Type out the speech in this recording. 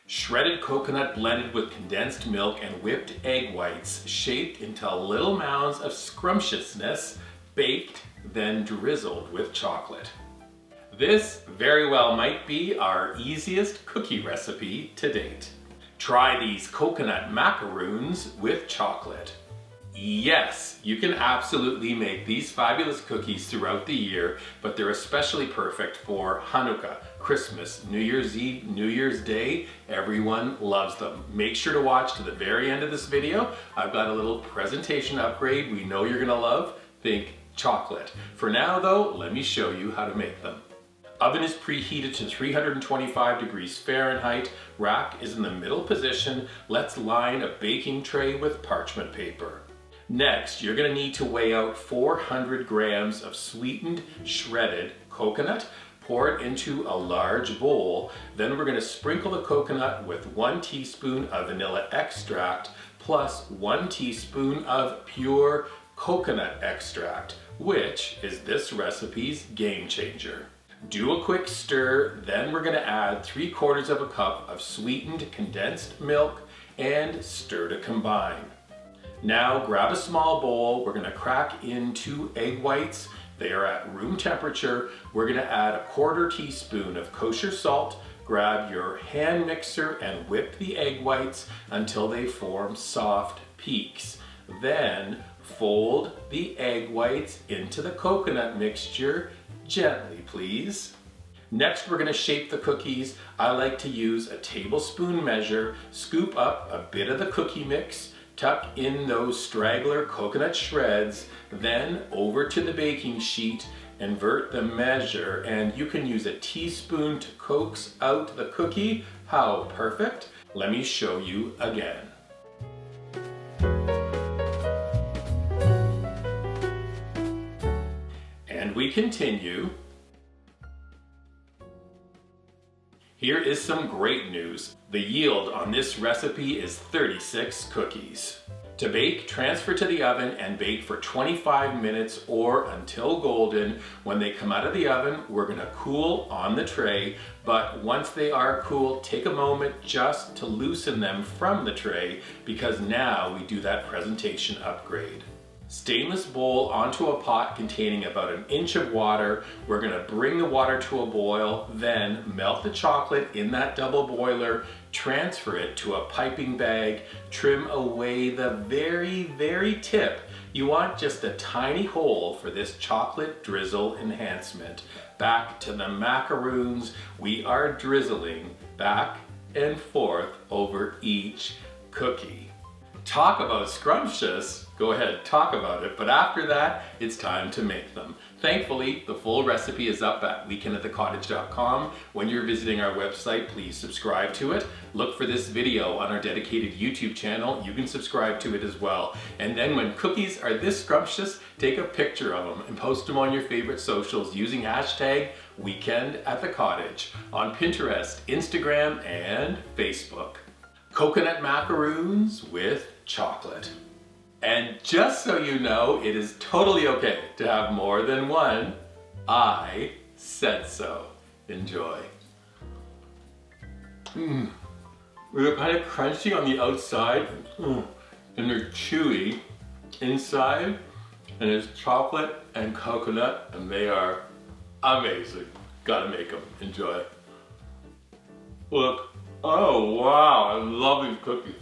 Shredded coconut blended with condensed milk and whipped egg whites, shaped into little mounds of scrumptiousness, baked, then drizzled with chocolate. This very well might be our easiest cookie recipe to date. Try these coconut macaroons with chocolate. Yes, you can absolutely make these fabulous cookies throughout the year, but they're especially perfect for Hanukkah, Christmas, New Year's Eve, New Year's Day. Everyone loves them. Make sure to watch to the very end of this video. I've got a little presentation upgrade we know you're gonna love. Think chocolate. For now though, let me show you how to make them. Oven is preheated to 325 degrees Fahrenheit. Rack is in the middle position. Let's line a baking tray with parchment paper. Next, you're going to need to weigh out 400 grams of sweetened, shredded coconut. Pour it into a large bowl. Then we're going to sprinkle the coconut with 1 teaspoon of vanilla extract plus 1 teaspoon of pure coconut extract, which is this recipe's game changer. Do a quick stir, then we're going to add 3/4 of a cup of sweetened condensed milk and stir to combine. Now grab a small bowl, we're going to crack in 2 egg whites. They are at room temperature. We're going to add a 1/4 teaspoon of kosher salt. Grab your hand mixer and whip the egg whites until they form soft peaks. Then fold the egg whites into the coconut mixture, gently please. Next we're going to shape the cookies. I like to use a tablespoon measure. Scoop up a bit of the cookie mix. Tuck in those straggler coconut shreds, then over to the baking sheet, invert the measure, and you can use a teaspoon to coax out the cookie. How perfect! Let me show you again. And we continue. Here is some great news. The yield on this recipe is 36 cookies. To bake, transfer to the oven and bake for 25 minutes or until golden. When they come out of the oven, we're going to cool on the tray, but once they are cool, take a moment just to loosen them from the tray because now we do that presentation upgrade. Stainless bowl onto a pot containing about 1 inch of water. We're going to bring the water to a boil, then melt the chocolate in that double boiler, transfer it to a piping bag, trim away the very tip. You want just a tiny hole for this chocolate drizzle enhancement. Back to the macaroons. We are drizzling back and forth over each cookie. Talk about scrumptious. Go ahead, talk about it, but after that, it's time to make them. Thankfully, the full recipe is up at weekendatthecottage.com. When you're visiting our website, please subscribe to it. Look for this video on our dedicated YouTube channel. You can subscribe to it as well. And then when cookies are this scrumptious, take a picture of them and post them on your favorite socials using hashtag weekend@thecottage on Pinterest, Instagram, and Facebook. Coconut macaroons with chocolate. And just so you know, it is totally okay to have more than one. I said so. Enjoy. They're kind of crunchy on the outside, and they're chewy inside, and it's chocolate and coconut, and they are amazing. Gotta make them. Enjoy. Look. Oh wow, I love these cookies.